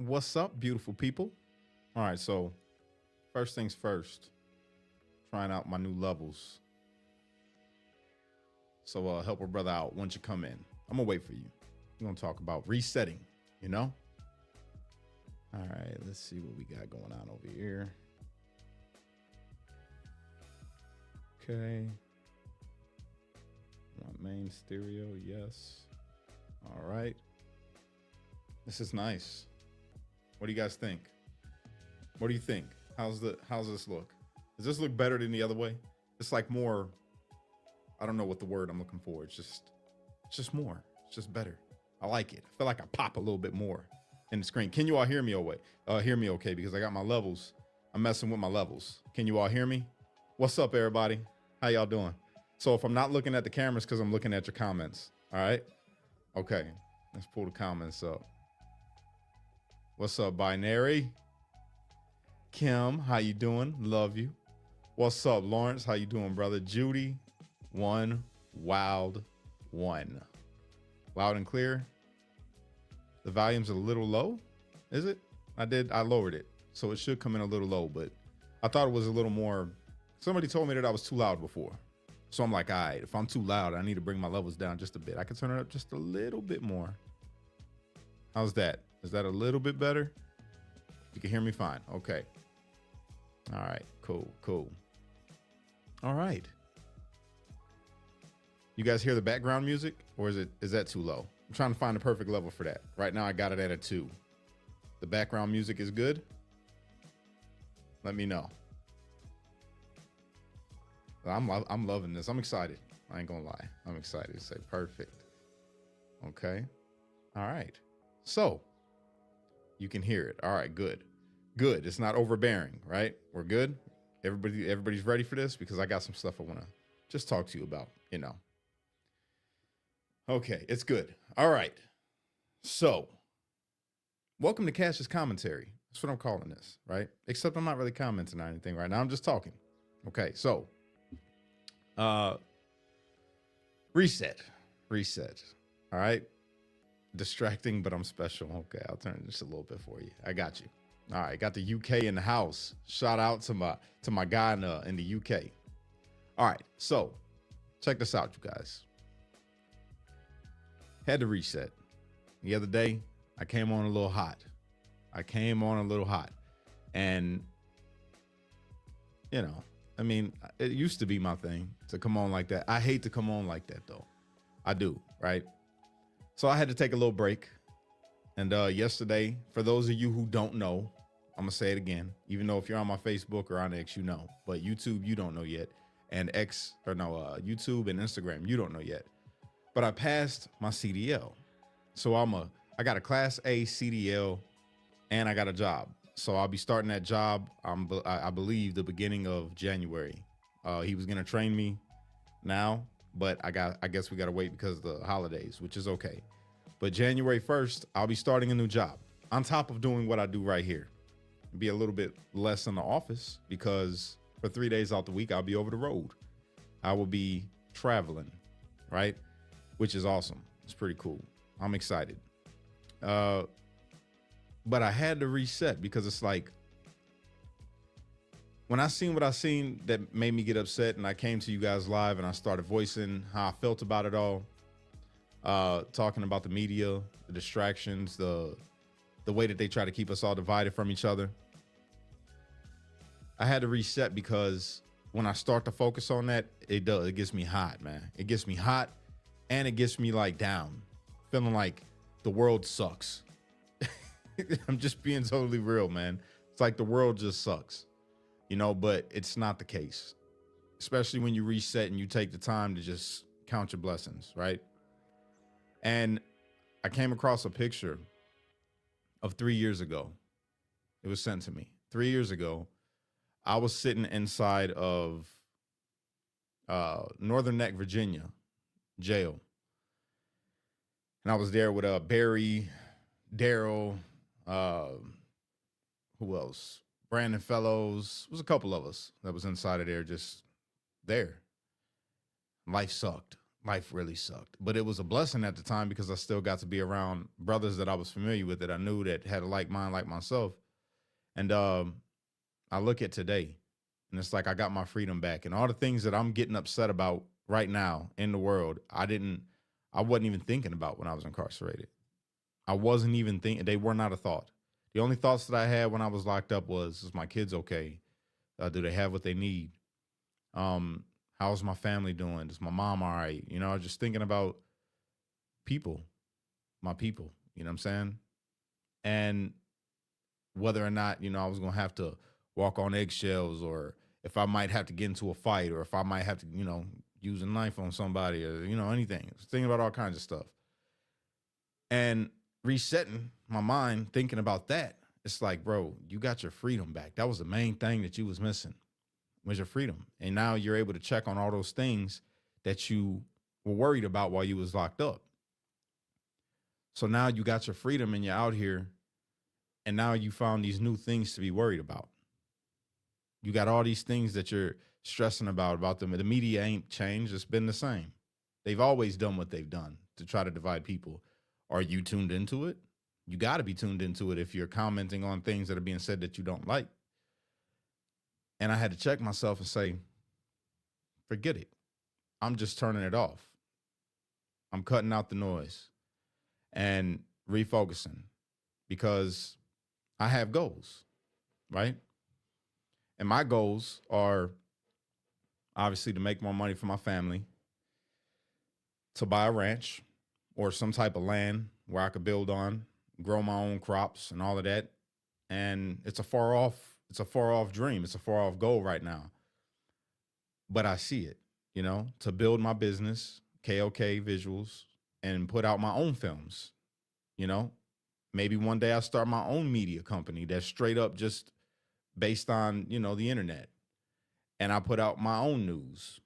What's up, beautiful people? All right, so first things first, trying out my new levels. So help a brother out once you come in. I'm gonna wait for you. We're gonna talk about resetting, you know? All right, let's see what we got going on over here. Okay. My main stereo, yes. All right. This is nice. What do you guys think? What do you think? How's this look? Does this look better than the other way? It's like more, I don't know what the word I'm looking for. It's just more. It's just better. I like it. I feel like I pop a little bit more in the screen. Can you all hear me hear me okay? Because I got my levels. I'm messing with my levels. Can you all hear me? What's up, everybody? How y'all doing? So if I'm not looking at the cameras, because I'm looking at your comments. All right. Okay. Let's pull the comments up. What's up, Binary? Kim, how you doing? Love you. What's up, Lawrence? How you doing, brother? Judy, one, wild, one. Loud and clear. The volume's a little low, is it? I lowered it, so it should come in a little low, but I thought it was a little more. Somebody told me that I was too loud before. So I'm like, all right, if I'm too loud, I need to bring my levels down just a bit. I can turn it up just a little bit more. How's that? Is that a little bit better? You can hear me fine. Okay. All right, cool. All right. You guys hear the background music, or is that too low? I'm trying to find the perfect level for that. Right now I got it at a 2. The background music is good. Let me know. I'm loving this. I'm excited. I ain't gonna lie. I'm excited to say perfect. Okay. All right. So you can hear it. All right, good. It's not overbearing, right? We're good. Everybody's ready for this, because I got some stuff I want to just talk to you about, you know. Okay, it's good. All right. So welcome to Cash's commentary. That's what I'm calling this, right? Except I'm not really commenting on anything right now. I'm just talking. Okay, so reset. All right. Distracting, but I'm special. Okay, I'll turn it just a little bit for you. I got you. All right, got the UK in the house. Shout out to my guy in the UK. All right, so check this out, you guys. Had to reset. The other day, I came on a little hot. And, you know, I mean, it used to be my thing to come on like that. I hate to come on like that, though. I do, right? So I had to take a little break. And yesterday, for those of you who don't know, I'm going to say it again, even though if you're on my Facebook or on X, you know. But YouTube, you don't know yet. And YouTube and Instagram, you don't know yet. But I passed my CDL. So I got a Class A CDL, and I got a job. So I'll be starting that job, I believe, the beginning of January. He was going to train me now, but I guess we got to wait because of the holidays, which is okay. But January 1st, I'll be starting a new job on top of doing what I do right here. Be a little bit less in the office, because for 3 days out the week, I'll be over the road. I will be traveling, right? Which is awesome. It's pretty cool. I'm excited. But I had to reset, because it's like, when I seen what I seen that made me get upset, and I came to you guys live and I started voicing how I felt about it all, talking about the media, the distractions, the way that they try to keep us all divided from each other. I had to reset, because when I start to focus on that, it gets me hot, man. It gets me hot, and it gets me like down, feeling like the world sucks. I'm just being totally real, man. It's like the world just sucks, you know, but it's not the case, especially when you reset and you take the time to just count your blessings, right? And I came across a picture of 3 years ago. It was sent to me 3 years ago. I was sitting inside of Northern Neck, Virginia jail. And I was there with Barry, Daryl, who else? Brandon Fellows. It was a couple of us that was inside of there, just there. Life sucked. life really sucked. But it was a blessing at the time because I still got to be around brothers that I was familiar with that I knew that had a like mind like myself. And I look at today and it's like I got my freedom back. And all the things that I'm getting upset about right now in the world, I wasn't even thinking about when I was incarcerated. I wasn't even thinking, they were not a thought. The only thoughts that I had when I was locked up was, is my kids okay? Do they have what they need? Um, how's my family doing? Is my mom all right? You know, just thinking about people, my people, you know what I'm saying? And whether or not, I was going to have to walk on eggshells, or if I might have to get into a fight, or if I might have to, use a knife on somebody, or, anything. Thinking about all kinds of stuff. And resetting my mind, thinking about that, it's like, bro, you got your freedom back. That was the main thing that you was missing, was your freedom. And now you're able to check on all those things that you were worried about while you was locked up. So now you got your freedom and you're out here, and now you found these new things to be worried about. You got all these things that you're stressing about them. The media ain't changed. It's been the same. They've always done what they've done to try to divide people. Are you tuned into it? You got to be tuned into it if you're commenting on things that are being said that you don't like. And I had to check myself and say, forget it. I'm just turning it off. I'm cutting out the noise and refocusing, because I have goals, right? And my goals are obviously to make more money for my family, to buy a ranch or some type of land where I could build on, grow my own crops and all of that. And it's a far off dream. It's a far off goal right now. But I see it, to build my business, KOK Visuals, and put out my own films, Maybe one day I'll start my own media company that's straight up just based on, the internet. And I put out my own news.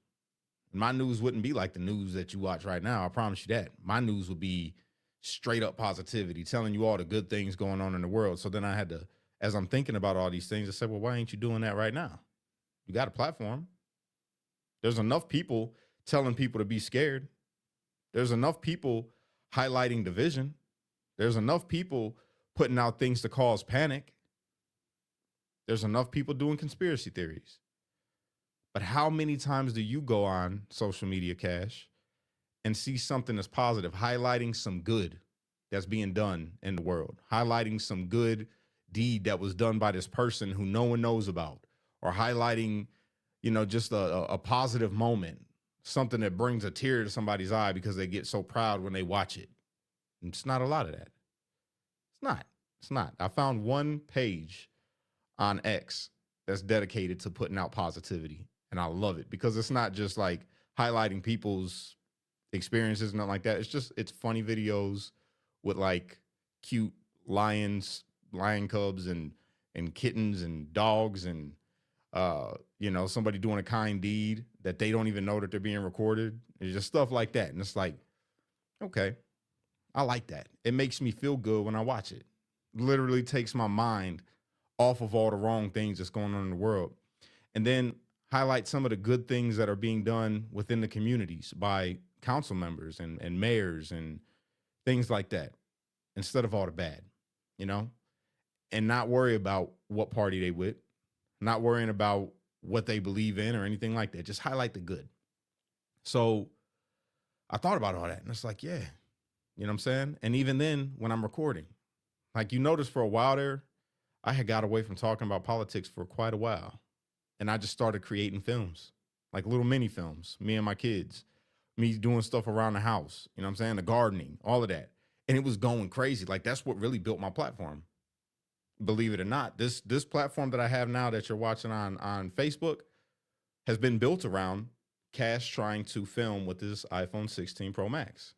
My news wouldn't be like the news that you watch right now. I promise you that. My news would be straight up positivity, telling you all the good things going on in the world. So then I had to, as I'm thinking about all these things, I said, well, why ain't you doing that right now? You got a platform. There's enough people telling people to be scared. There's enough people highlighting division. There's enough people putting out things to cause panic. There's enough people doing conspiracy theories. But how many times do you go on social media, Cash, and see something that's positive, highlighting some good that's being done in the world, highlighting some good deed that was done by this person who no one knows about, or highlighting, just a positive moment, something that brings a tear to somebody's eye because they get so proud when they watch it? It's not a lot of that. It's not. I found one page on X that's dedicated to putting out positivity. And I love it because it's not just like highlighting people's experiences and nothing like that. It's funny videos with like cute lion cubs and kittens and dogs and, somebody doing a kind deed that they don't even know that they're being recorded. It's just stuff like that. And it's like, okay, I like that. It makes me feel good when I watch it. Literally takes my mind off of all the wrong things that's going on in the world. And then highlight some of the good things that are being done within the communities by council members and mayors and things like that, instead of all the bad, and not worry about what party they with, not worrying about what they believe in or anything like that. Just highlight the good. So I thought about all that, and it's like, yeah, you know what I'm saying? And even then, when I'm recording, like you notice for a while there, I had got away from talking about politics for quite a while. And I just started creating films, like little mini films, me and my kids, me doing stuff around the house, you know what I'm saying? The gardening, all of that. And it was going crazy. Like that's what really built my platform. Believe it or not, this platform that I have now that you're watching on Facebook has been built around Cash trying to film with this iPhone 16 Pro Max.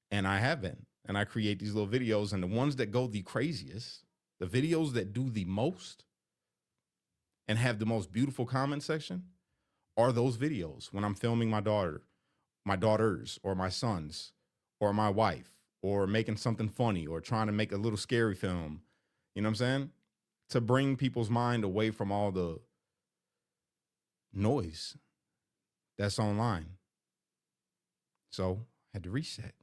And I have been. And I create these little videos, and the ones that go the craziest, the videos that do the most and have the most beautiful comment section are those videos when I'm filming my daughters, or my sons, or my wife, or making something funny, or trying to make a little scary film. You know what I'm saying? To bring people's mind away from all the noise that's online. So I had to reset.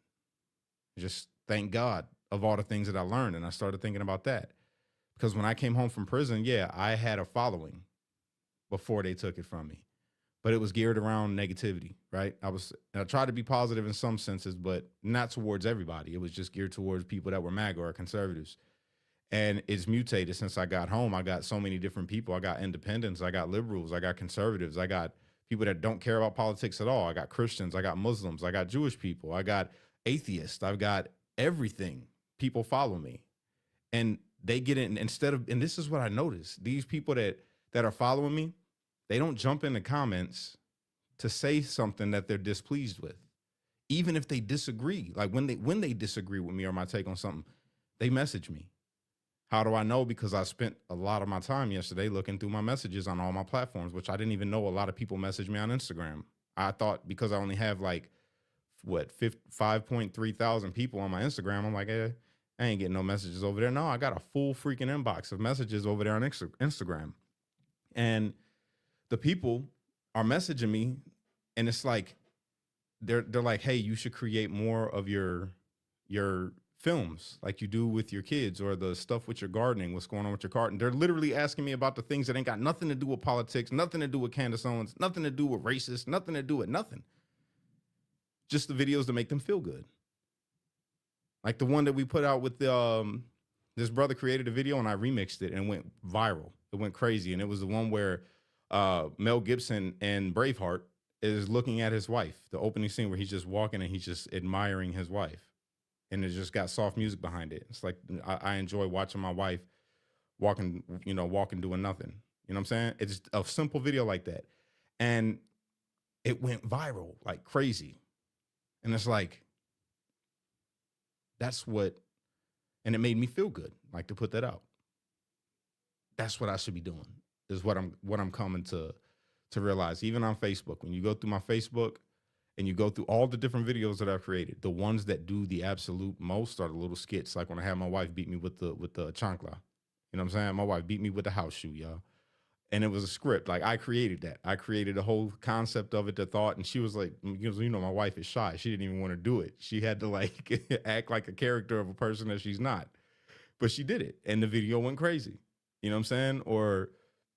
Just thank God of all the things that I learned. And I started thinking about that. Because when I came home from prison, yeah, I had a following before they took it from me. But it was geared around negativity, right? I tried to be positive in some senses, but not towards everybody. It was just geared towards people that were MAGA or conservatives. And it's mutated since I got home. I got so many different people. I got independents, I got liberals, I got conservatives, I got people that don't care about politics at all. I got Christians, I got Muslims, I got Jewish people, I got atheists, I've got everything. People follow me. And they get in instead of, and this is what I noticed. These people that are following me, they don't jump in the comments to say something that they're displeased with. Even if they disagree, like when they disagree with me or my take on something, they message me. How do I know? Because I spent a lot of my time yesterday looking through my messages on all my platforms, which I didn't even know a lot of people message me on Instagram. I thought because I only have like, 5.3 thousand people on my Instagram, I'm like, I ain't getting no messages over there. No, I got a full freaking inbox of messages over there on Instagram. And the people are messaging me, and it's like, they're like, hey, you should create more of your films like you do with your kids, or the stuff with your gardening, what's going on with your garden. They're literally asking me about the things that ain't got nothing to do with politics, nothing to do with Candace Owens, nothing to do with racist, nothing to do with nothing. Just the videos to make them feel good. Like the one that we put out with this brother created a video and I remixed it and it went viral. It went crazy. And it was the one where Mel Gibson and Braveheart is looking at his wife, the opening scene where he's just walking and he's just admiring his wife. And it just got soft music behind it. It's like, I enjoy watching my wife walking doing nothing. You know what I'm saying? It's a simple video like that. And it went viral like crazy. And it's like, that's what, and it made me feel good, like, to put that out. That's what I should be doing, is what I'm coming to realize. Even on Facebook, when you go through my Facebook and you go through all the different videos that I've created, the ones that do the absolute most are the little skits. Like when I had my wife beat me with the chancla. You know what I'm saying? My wife beat me with the house shoe, y'all. And it was a script. Like, I created that. I created the whole concept of it, the thought. And she was like, my wife is shy. She didn't even want to do it. She had to like act like a character of a person that she's not. But she did it. And the video went crazy. You know what I'm saying? Or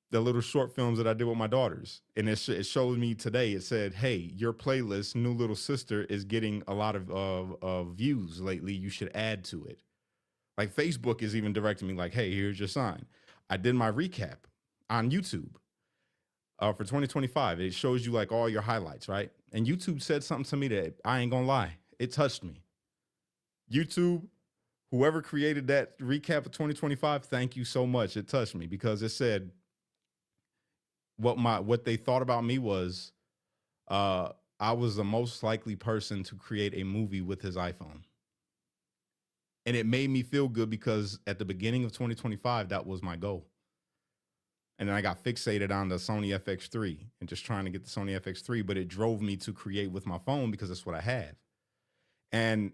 the little short films that I did with my daughters. And it showed me today, it said, hey, your playlist, New Little Sister, is getting a lot of views lately. You should add to it. Like, Facebook is even directing me like, hey, here's your sign. I did my recap on YouTube for 2025. It shows you like all your highlights, right? And YouTube said something to me that I ain't gonna lie, it touched me. YouTube, whoever created that recap of 2025, thank you so much. It touched me because it said what they thought about me was I was the most likely person to create a movie with his iPhone. And it made me feel good because at the beginning of 2025, that was my goal. And then I got fixated on the Sony FX3 and just trying to get the Sony FX3, but it drove me to create with my phone because that's what I have. And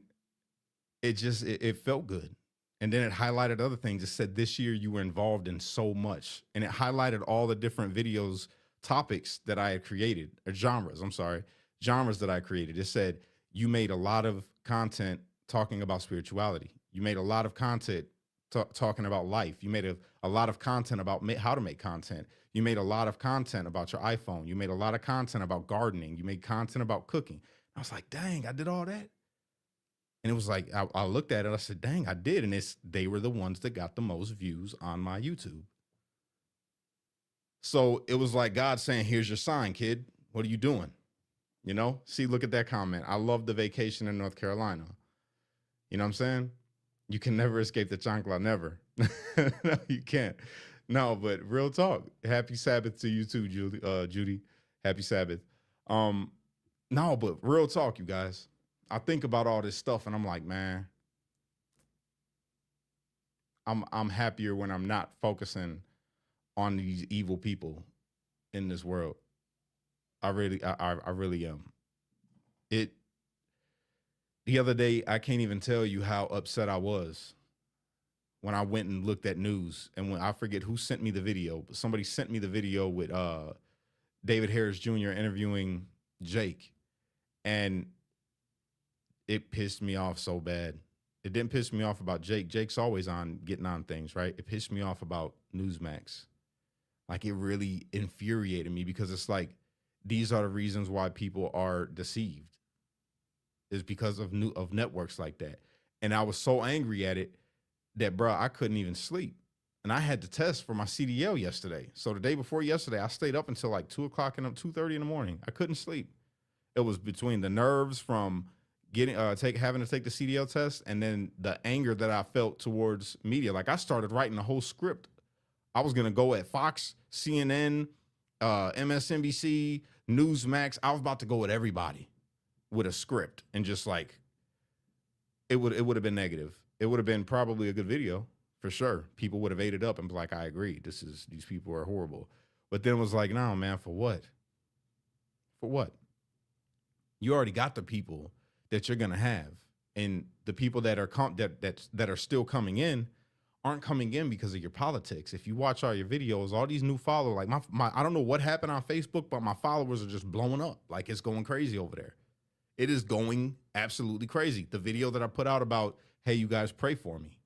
it felt good. And then it highlighted other things. It said this year you were involved in so much. And it highlighted all the different videos, topics that I had created, or genres that I created. It said you made a lot of content talking about spirituality. You made a lot of content talking about life. You made a lot of content about how to make content. You made a lot of content about your iPhone. You made a lot of content about gardening. You made content about cooking. I was like, dang, I did all that. And it was like, I looked at it, I said, dang, I did. And they were the ones that got the most views on my YouTube. So it was like God saying, here's your sign, kid. What are you doing? You know, see, look at that comment. I love the vacation in North Carolina. You know what I'm saying? You can never escape the chancla, never. No, you can't. No, but real talk. Happy Sabbath to you too, Judy. Happy Sabbath. No, but real talk, you guys. I think about all this stuff and I'm like, man, I'm happier when I'm not focusing on these evil people in this world. I really am. The other day, I can't even tell you how upset I was when I went and looked at news. And when I forget who sent me the video, but somebody sent me the video with David Harris Jr. interviewing Jake. And it pissed me off so bad. It didn't piss me off about Jake. Jake's always on getting on things, right? It pissed me off about Newsmax. Like it really infuriated me because it's like these are the reasons why people are deceived is because of networks like that. And I was so angry at it that bro, I couldn't even sleep. And I had to test for my CDL yesterday. So the day before yesterday, I stayed up until like 2:00 and 2:30 in the morning. I couldn't sleep. It was between the nerves from getting having to take the CDL test and then the anger that I felt towards media. Like I started writing a whole script. I was gonna go at Fox, CNN, MSNBC, Newsmax. I was about to go at everybody with a script and just like it would have been negative. It would have been probably a good video for sure. People would have ate it up and be like, I agree. These people are horrible. But then it was like, no, man, for what? For what? You already got the people that you're gonna have, and the people that are that are still coming in aren't coming in because of your politics. If you watch all your videos, all these new followers, like my I don't know what happened on Facebook, but my followers are just blowing up. Like it's going crazy over there. It is going absolutely crazy. The video that I put out about, hey, you guys pray for me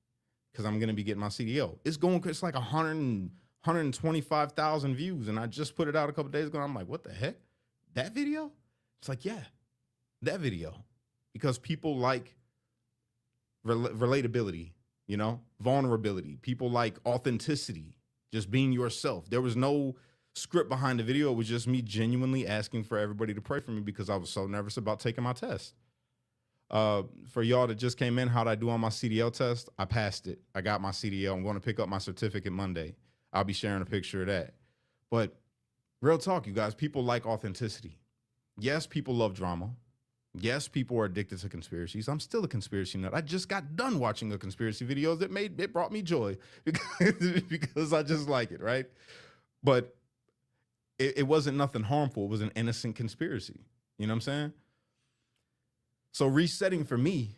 because I'm gonna be getting my CDO. It's like 125,000 views, and I just put it out a couple days ago. I'm like, what the heck? That video? It's like, yeah, that video, because people like relatability, vulnerability. People like authenticity, just being yourself. There was no script behind the video. It was just me genuinely asking for everybody to pray for me because I was so nervous about taking my test. For y'all that just came in, how'd I do on my CDL test? I passed it. I got my CDL. I'm going to pick up my certificate Monday. I'll be sharing a picture of that. But real talk, you guys, people like authenticity. Yes, people love drama. Yes, people are addicted to conspiracies. I'm still a conspiracy nut. I just got done watching a conspiracy video that brought me joy because I just like it, right? But it wasn't nothing harmful. It was an innocent conspiracy. You know what I'm saying? So resetting for me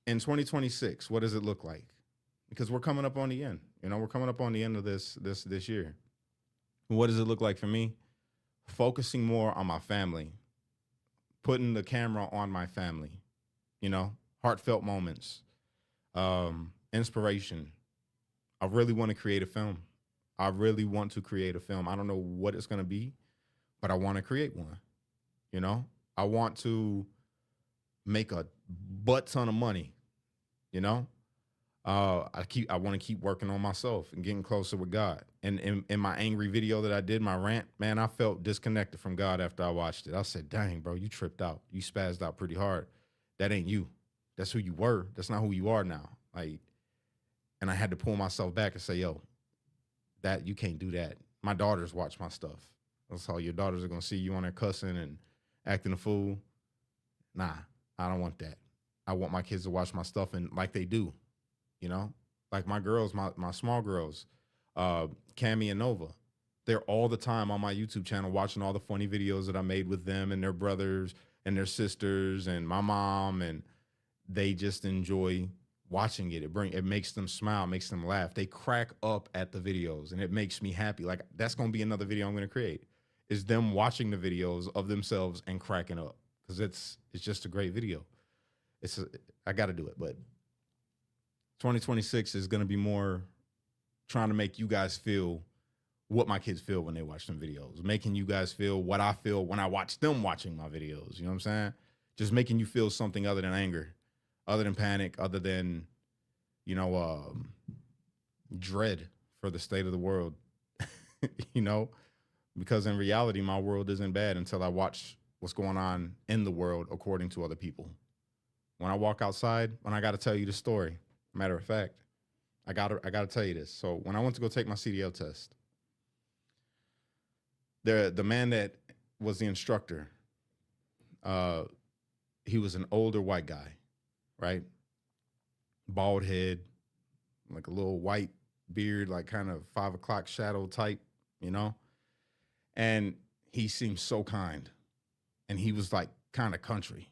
in 2026, what does it look like? Because we're coming up on the end. We're coming up on the end of this year. What does it look like for me? Focusing more on my family, putting the camera on my family, heartfelt moments, inspiration. I really want to create a film. I don't know what it's going to be, but I want to create one. I want to make a butt ton of money. I want to keep working on myself and getting closer with God. And in my angry video that I did, my rant, man, I felt disconnected from God after I watched it. I said, dang, bro, you tripped out. You spazzed out pretty hard. That ain't you. That's who you were. That's not who you are now. And I had to pull myself back and say, yo, that you can't do that. My daughters watch my stuff. That's how your daughters are going to see you on there cussing and acting a fool. Nah, I don't want that. I want my kids to watch my stuff and like they do. Like my girls, my small girls, Cammy and Nova, they're all the time on my YouTube channel watching all the funny videos that I made with them and their brothers and their sisters and my mom, and they just enjoy watching it. It makes them smile, makes them laugh. They crack up at the videos, and it makes me happy. Like that's going to be another video I'm going to create, is them watching the videos of themselves and cracking up, because it's just a great video. I got to do it, but 2026 is going to be more trying to make you guys feel what my kids feel when they watch them videos, making you guys feel what I feel when I watch them watching my videos. You know what I'm saying? Just making you feel something other than anger, other than panic, other than, dread for the state of the world, because in reality, my world isn't bad until I watch what's going on in the world according to other people. When I walk outside, when I got to tell you the story, matter of fact, I gotta tell you this. So when I went to go take my CDL test, the man that was the instructor, he was an older white guy, right? Bald head, like a little white beard, like kind of 5 o'clock shadow type, and he seemed so kind, and he was like kind of country.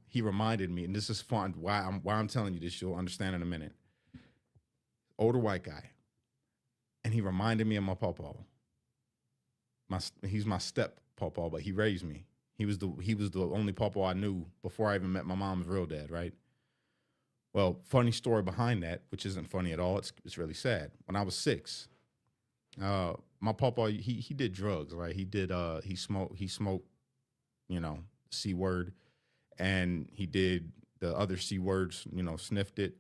He reminded me, and this is fun. Why I'm telling you this, you'll understand in a minute. Older white guy, and he reminded me of my pawpaw. He's my step pawpaw, but he raised me. He was the only papa I knew before I even met my mom's real dad, right? Well, funny story behind that, which isn't funny at all. It's really sad. When I was 6, my papa he did drugs, right? He smoked, you know, C word, and he did the other C words, sniffed it,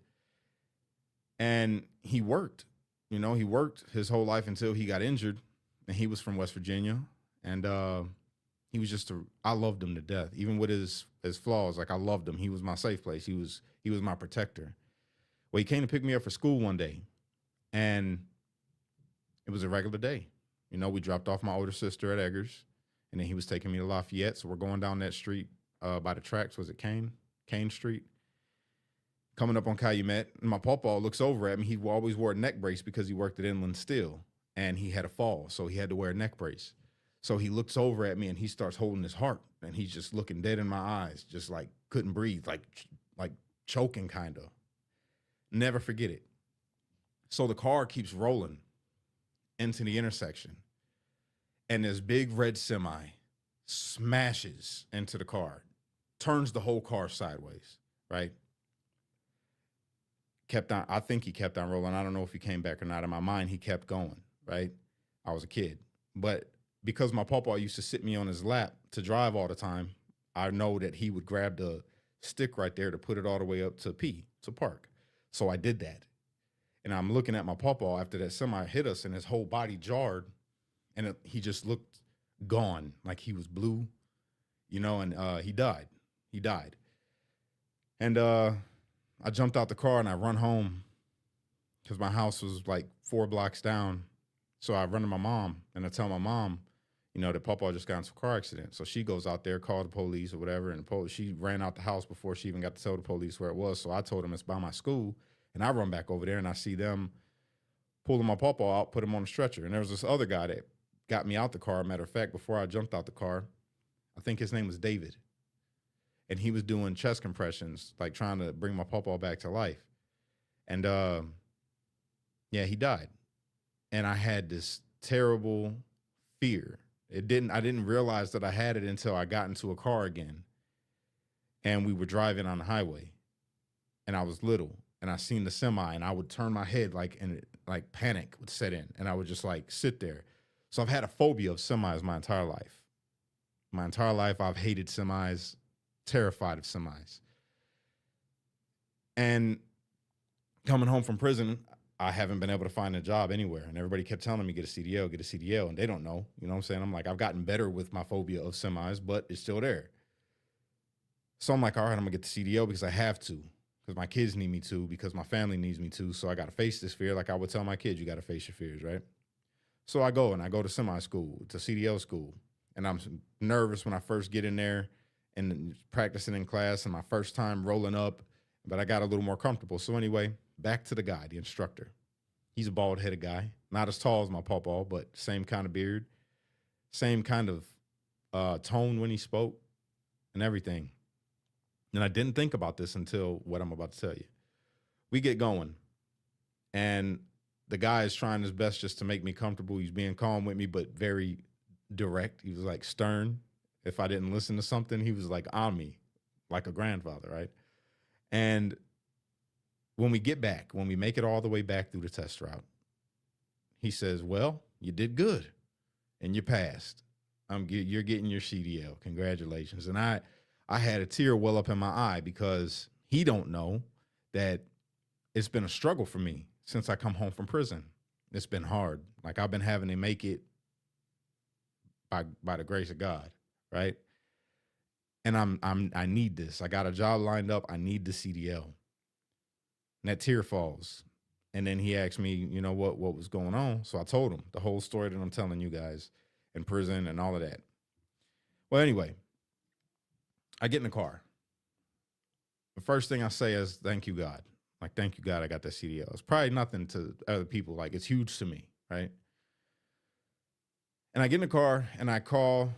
and he worked his whole life until he got injured, and he was from West Virginia, and he was I loved him to death, even with his flaws. Like, I loved him. He was my safe place. He was my protector. Well, he came to pick me up for school one day, and it was a regular day. We dropped off my older sister at Eggers, and then he was taking me to Lafayette. So we're going down that street by the tracks. Was it Kane Street? Coming up on Calumet, and my pawpaw looks over at me. He always wore a neck brace because he worked at Inland Steel, and he had a fall, so he had to wear a neck brace. So he looks over at me, and he starts holding his heart, and he's just looking dead in my eyes, just like couldn't breathe, like choking kind of. Never forget it. So the car keeps rolling into the intersection, and this big red semi smashes into the car, turns the whole car sideways, right? Kept on, I think he kept on rolling. I don't know if he came back or not. In my mind, he kept going, right? I was a kid. But because my papa used to sit me on his lap to drive all the time, I know that he would grab the stick right there to put it all the way up to park. So I did that. And I'm looking at my papa after that semi hit us, and his whole body jarred, and he just looked gone, like he was blue, and he died. He died. And I jumped out the car and I run home because my house was like 4 blocks down. So I run to my mom and I tell my mom, that Papa just got into a car accident. So she goes out there, called the police or whatever, and she ran out the house before she even got to tell the police where it was. So I told them it's by my school, and I run back over there and I see them pulling my Papa out, put him on a stretcher. And there was this other guy that got me out the car. Matter of fact, before I jumped out the car, I think his name was David. And he was doing chest compressions, like trying to bring my Papa back to life. And yeah, he died. And I had this terrible fear. I didn't realize that I had it until I got into a car again. And we were driving on the highway. And I was little. And I seen the semi, and I would turn my head and panic would set in. And I would just sit there. So I've had a phobia of semis my entire life. My entire life, I've hated semis, terrified of semis. And coming home from prison, I haven't been able to find a job anywhere. And everybody kept telling me, get a CDL. And they don't know. You know what I'm saying? I'm like, I've gotten better with my phobia of semis, but it's still there. So I'm like, all right, I'm going to get the CDL because I have to. Because my kids need me to. Because my family needs me to. So I got to face this fear. Like I would tell my kids, you got to face your fears, right? So I go to semi school, to CDL school. And I'm nervous when I first get in there and practicing in class and my first time rolling up. But I got a little more comfortable. So anyway, back to the guy, the instructor. He's a bald-headed guy, not as tall as my pawpaw, but same kind of beard, same kind of tone when he spoke and everything. And I didn't think about this until what I'm about to tell you. We get going, and the guy is trying his best just to make me comfortable. He's being calm with me, but very direct. He was stern. If I didn't listen to something, he was on me, like a grandfather, right? And when we make it all the way back through the test route, he says, well, you did good and you passed. You're getting your CDL. Congratulations. And I had a tear well up in my eye because he don't know that it's been a struggle for me since I come home from prison. It's been hard. I've been having to make it by the grace of God, right? And I need this. I got a job lined up. I need the CDL. And that tear falls. And then he asked me, what was going on? So I told him the whole story that I'm telling you guys in prison and all of that. Well, anyway, I get in the car. The first thing I say is, thank you, God. Thank you, God, I got that CDL. It's probably nothing to other people. It's huge to me, right? And I get in the car and I call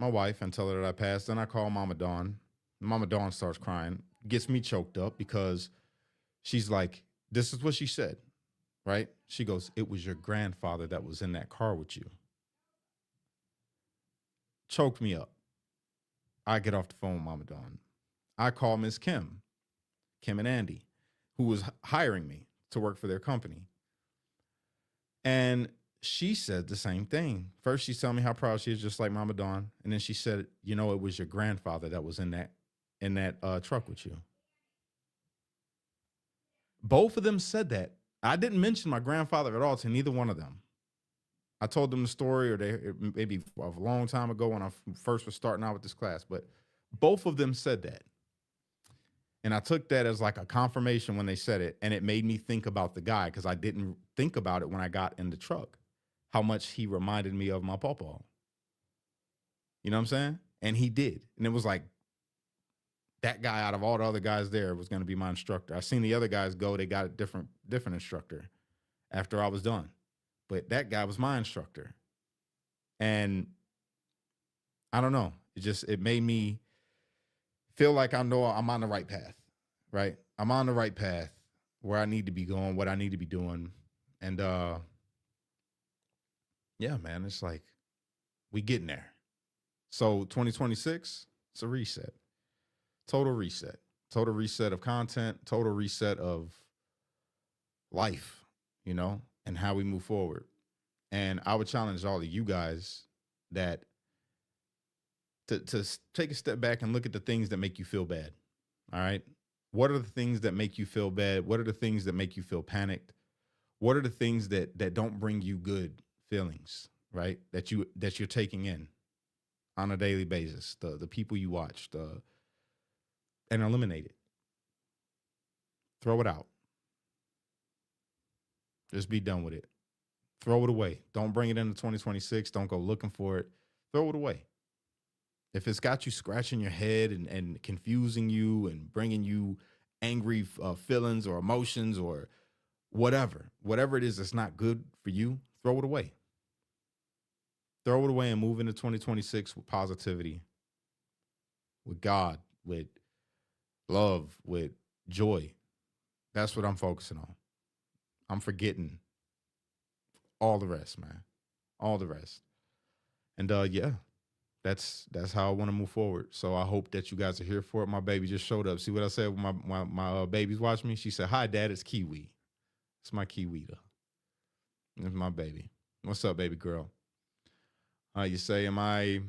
my wife and tell her that I passed. Then I call Mama Dawn. Mama Dawn starts crying, gets me choked up because she's like, this is what she said, right? She goes, it was your grandfather that was in that car with you. Choked me up. I get off the phone with Mama Dawn. I call Miss Kim and Andy, who was hiring me to work for their company. And she said the same thing. First, she's telling me how proud she is, just like Mama Dawn. And then she said, you know, it was your grandfather that was in that truck with you. Both of them said that. I didn't mention my grandfather at all to neither one of them. I told them the story, or they maybe a long time ago when I first was starting out with this class, but both of them said that. And I took that as like a confirmation when they said it. And it made me think about the guy because I didn't think about it when I got in the truck, how much he reminded me of my pawpaw. You know what I'm saying? And he did. And it was like that guy out of all the other guys there was going to be my instructor. I seen the other guys go, they got a different instructor after I was done. But that guy was my instructor. And I don't know. It made me feel like I know I'm on the right path, right? I'm on the right path where I need to be going, what I need to be doing. And yeah, man, it's like we getting there. So 2026, it's a reset. Total reset. Total reset of content, total reset of life, you know, and how we move forward. And I would challenge all of you guys that to take a step back and look at the things that make you feel bad. All right. What are the things that make you feel bad? What are the things that make you feel panicked? What are the things that don't bring you good feelings, right? That you're taking in on a daily basis. The people you watch, and eliminate it. Throw it out. Just be done with it. Throw it away. Don't bring it into 2026. Don't go looking for it. Throw it away. If it's got you scratching your head and confusing you and bringing you angry feelings or emotions or whatever it is that's not good for you, throw it away. Throw it away and move into 2026 with positivity, with God, with love, with joy. That's what I'm focusing on. I'm forgetting all the rest, man. All the rest. And yeah, that's how I want to move forward. So I hope that you guys are here for it. My baby just showed up. See what I said when my babies watch me? She said, "Hi, Dad, it's Kiwi." It's my Kiwita. It's my baby. What's up, baby girl? You say, am I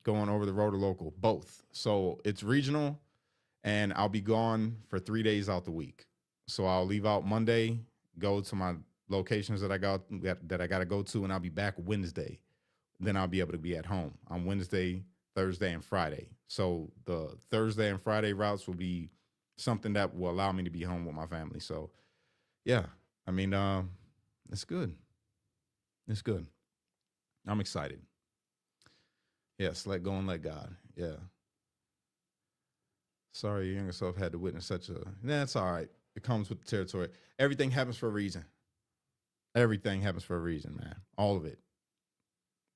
going over the road or local? Both. So it's regional, and I'll be gone for 3 days out the week. So I'll leave out Monday, go to my locations that I got to go to, and I'll be back Wednesday. Then I'll be able to be at home on Wednesday, Thursday, and Friday. So the Thursday and Friday routes will be something that will allow me to be home with my family. So yeah, I mean, it's good. It's good. I'm excited. Yes, let go and let God. Yeah. Sorry, your younger self had to witness such a. That's all right. It comes with the territory. Everything happens for a reason. Everything happens for a reason, man. All of it.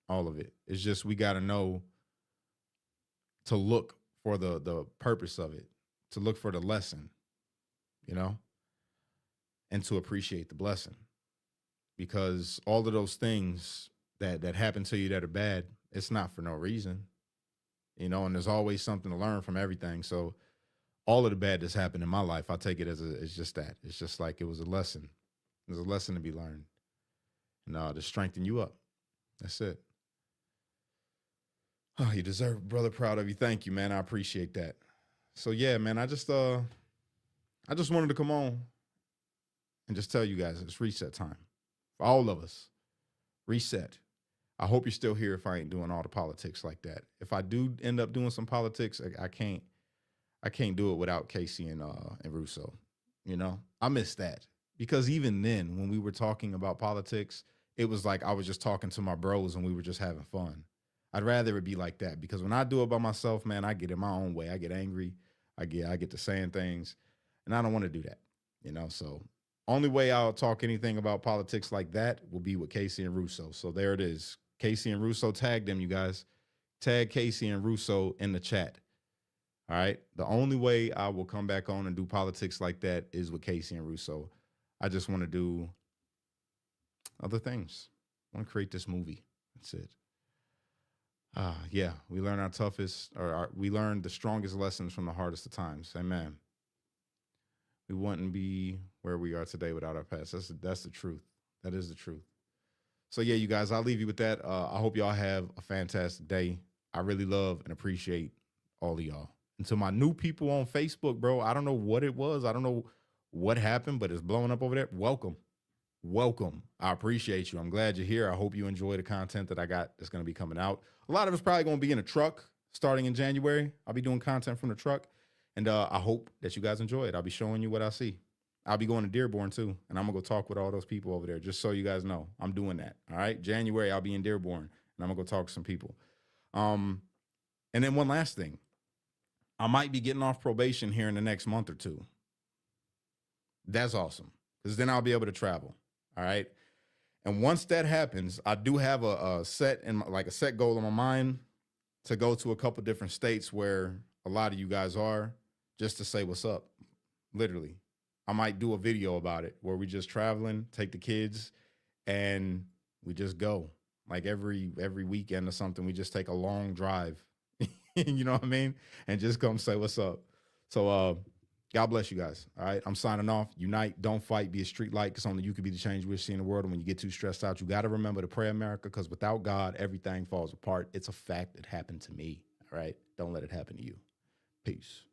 All of it. It's just we got to know to look for the purpose of it, to look for the lesson, you know, and to appreciate the blessing. Because all of those things that happen to you that are bad, it's not for no reason, you know, and there's always something to learn from everything. So all of the bad that's happened in my life, I take it as it's just that. It's just like it was a lesson. There's a lesson to be learned. And to strengthen you up. That's it. Oh, you deserve it, brother. Proud of you. Thank you, man. I appreciate that. So yeah, man, I just wanted to come on and just tell you guys it's reset time. For all of us. Reset. I hope you're still here if I ain't doing all the politics like that. If I do end up doing some politics, I can't do it without Casey and Russo. You know, I miss that because even then, when we were talking about politics, it was like I was just talking to my bros and we were just having fun. I'd rather it be like that because when I do it by myself, man, I get in my own way. I get angry. I get to saying things, and I don't want to do that. You know, so only way I'll talk anything about politics like that will be with Casey and Russo. So there it is. Casey and Russo, tag them, you guys. Tag Casey and Russo in the chat. All right. The only way I will come back on and do politics like that is with Casey and Russo. I just want to do other things. I want to create this movie. That's it. Yeah, we learn our toughest, or we learn the strongest lessons from the hardest of times. Amen. We wouldn't be where we are today without our past. That's the truth. That is the truth. So yeah, you guys, I'll leave you with that. I hope y'all have a fantastic day. I really love and appreciate all of y'all. And to my new people on Facebook, bro, I don't know what it was. I don't know what happened, but it's blowing up over there. Welcome. Welcome. I appreciate you. I'm glad you're here. I hope you enjoy the content that I got that's going to be coming out. A lot of it's probably going to be in a truck starting in January. I'll be doing content from the truck. And I hope that you guys enjoy it. I'll be showing you what I see. I'll be going to Dearborn too, and I'm gonna go talk with all those people over there, just so you guys know I'm doing that. All right, January I'll be in Dearborn, and I'm gonna go talk to some people. Um, and then one last thing, I might be getting off probation here in the next month or two. That's awesome, because then I'll be able to travel. All right, and once that happens, I do have a set and like a set goal in my mind to go to a couple different states where a lot of you guys are, just to say what's up, literally. I might do a video about it where we just traveling, take the kids, and we just go. Like every weekend or something, we just take a long drive. You know what I mean? And just come say what's up. So God bless you guys. All right. I'm signing off. Unite, don't fight, be a street light, because only you can be the change we're seeing in the world. And when you get too stressed out, you got to remember to pray, America, because without God, everything falls apart. It's a fact that happened to me. All right. Don't let it happen to you. Peace.